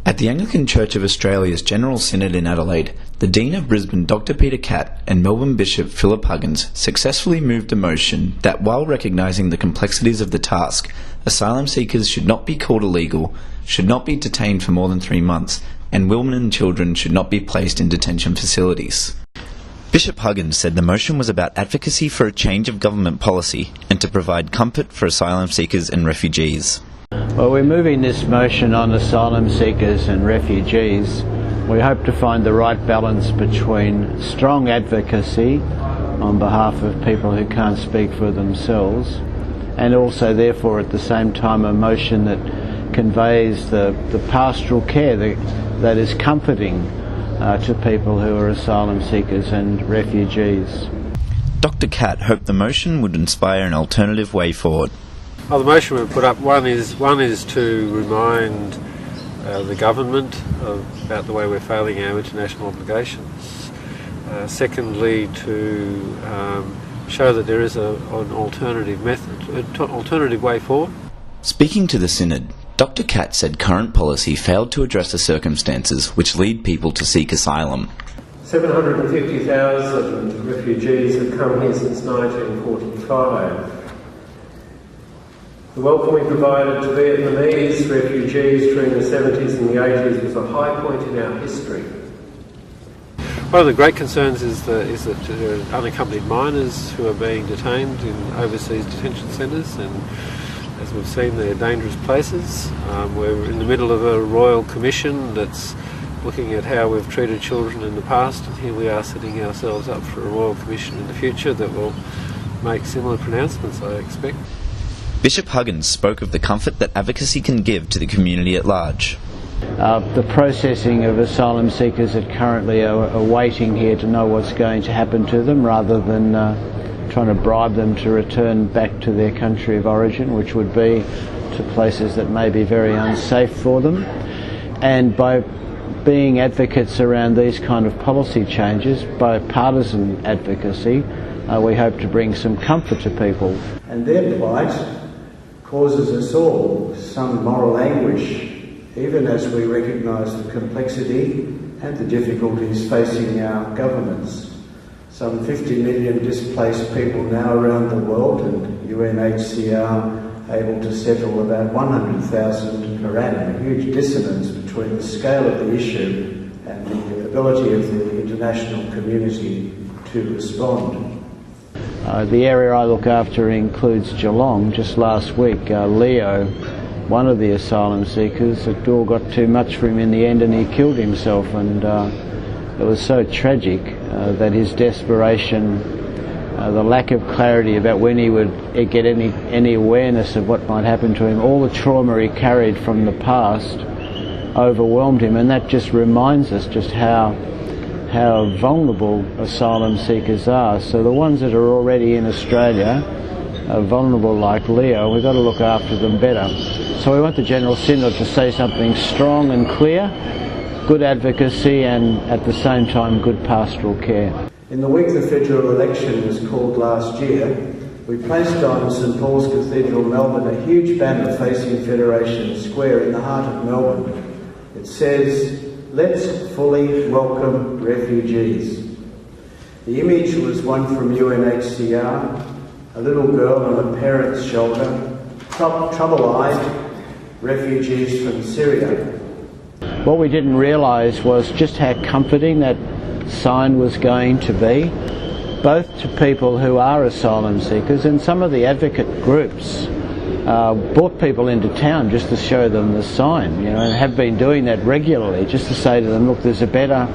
At the Anglican Church of Australia's General Synod in Adelaide, the Dean of Brisbane Dr Peter Catt and Melbourne Bishop Philip Huggins successfully moved a motion that, while recognising the complexities of the task, asylum seekers should not be called illegal, should not be detained for more than 3 months, and women and children should not be placed in detention facilities. Bishop Huggins said the motion was about advocacy for a change of government policy and to provide comfort for asylum seekers and refugees. Well, we're moving this motion on asylum seekers and refugees. We hope to find the right balance between strong advocacy on behalf of people who can't speak for themselves, and also therefore at the same time a motion that conveys the pastoral care that is comforting to people who are asylum seekers and refugees. Dr Catt hoped the motion would inspire an alternative way forward. Well, the motion we've put up, one is to remind the government about the way we're failing our international obligations. Secondly, to show that there is an alternative method, an alternative way forward. Speaking to the Synod, Dr Catt said current policy failed to address the circumstances which lead people to seek asylum. 750,000 refugees have come here since 1945. The welcome we provided to Vietnamese refugees during the 70s and the 80s was a high point in our history. One of the great concerns is that there are unaccompanied minors who are being detained in overseas detention centres, and as we've seen, they're dangerous places. We're in the middle of a royal commission that's looking at how we've treated children in the past, and here we are setting ourselves up for a royal commission in the future that will make similar pronouncements, I expect. Bishop Huggins spoke of the comfort that advocacy can give to the community at large. The processing of asylum seekers that currently are waiting here to know what's going to happen to them, rather than trying to bribe them to return back to their country of origin, which would be to places that may be very unsafe for them. And by being advocates around these kind of policy changes, bipartisan advocacy, we hope to bring some comfort to people. And their plight causes us all some moral anguish, even as we recognise the complexity and the difficulties facing our governments. Some 50 million displaced people now around the world, and UNHCR able to settle about 100,000 per annum. A huge dissonance between the scale of the issue and the ability of the international community to respond. The area I look after includes Geelong. Just last week, Leo, one of the asylum seekers, the door got too much for him in the end and he killed himself, and it was so tragic that his desperation, the lack of clarity about when he would get any awareness of what might happen to him, all the trauma he carried from the past overwhelmed him, and that just reminds us just how vulnerable asylum seekers are. So the ones that are already in Australia are vulnerable like Leo. We've got to look after them better. So we want the General Synod to say something strong and clear, good advocacy, and at the same time good pastoral care. In the week the federal election was called last year, we placed on St Paul's Cathedral, Melbourne, a huge banner facing Federation Square in the heart of Melbourne. It says, "Let's fully welcome refugees." The image was one from UNHCR, a little girl on a parent's shoulder, trouble-eyed refugees from Syria. What we didn't realise was just how comforting that sign was going to be, both to people who are asylum seekers, and some of the advocate groups brought people into town just to show them the sign, and have been doing that regularly, just to say to them, look, there's a better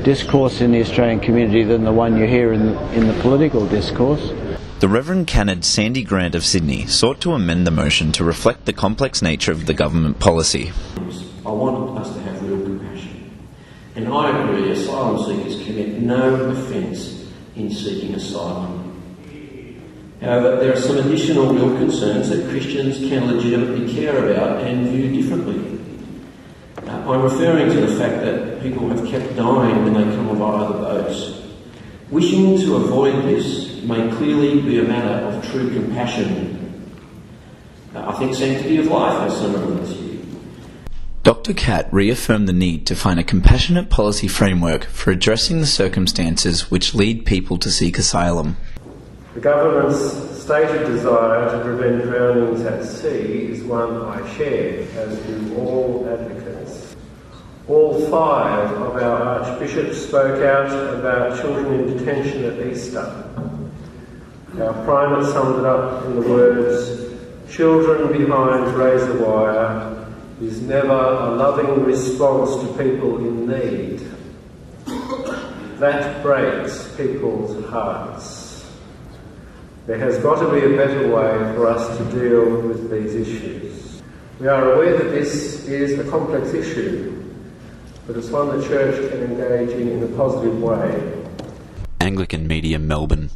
discourse in the Australian community than the one you hear in the political discourse. The Reverend Canon Sandy Grant of Sydney sought to amend the motion to reflect the complex nature of the government policy. I want us to have real compassion. And I agree, asylum seekers commit no offence in seeking asylum. However, there are some additional real concerns that Christians can legitimately care about and view differently. I'm referring to the fact that people have kept dying when they come via the boats. Wishing to avoid this may clearly be a matter of true compassion. I think sanctity of life has some relevance here. Dr. Catt reaffirmed the need to find a compassionate policy framework for addressing the circumstances which lead people to seek asylum. The government's stated desire to prevent drownings at sea is one I share, as do all advocates. All 5 of our archbishops spoke out about children in detention at Easter. Our primate summed it up in the words, "Children behind razor wire is never a loving response to people in need." That breaks people's hearts. There has got to be a better way for us to deal with these issues. We are aware that this is a complex issue, but it's one the Church can engage in a positive way. Anglican Media, Melbourne.